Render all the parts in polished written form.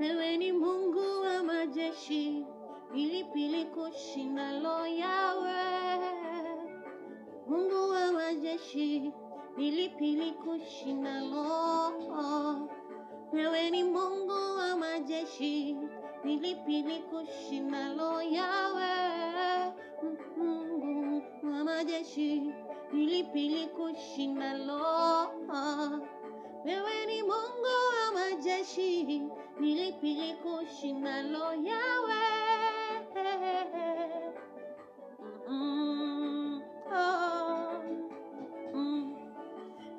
Wewe ni Mungu wa majeshi, pilipili kushindalo yawe. Mungu wa majeshi, pilipili kushindalo. Wewe ni Mungu wa majeshi, pilipili kushindalo yawe. Mungu wa majeshi, pilipili kushindalo. Wewe ni Mungu wa majeshi, pilipili kushindalo yawe.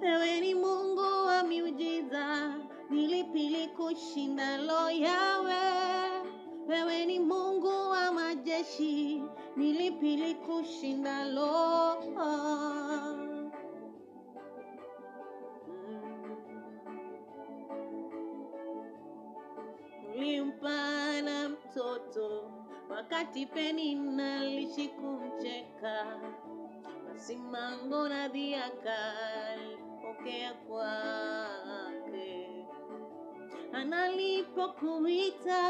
Wewe ni Mungu wa miujiza, pilipili kushindalo yawe. Wewe ni Mungu wa majeshi, pilipili kushindalo. Ulimpana mtoto wakati Penina aliishi kumcheka, Simango na dhiaka alipokea kwake. Analipokuita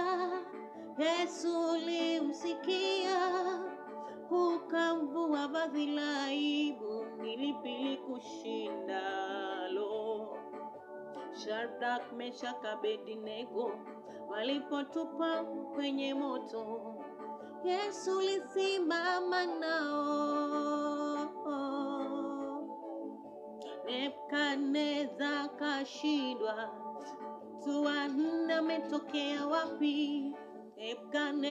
Yesu ulimsikia, ukamvua vazi la aibu, pilipili kushindalo. Shadraka, Meshaki, Abednego walipotupa kwenye moto, Yesu alisimama nao. Nebukadneza kashindwa, tuone ametokea wapi? Nebukadneza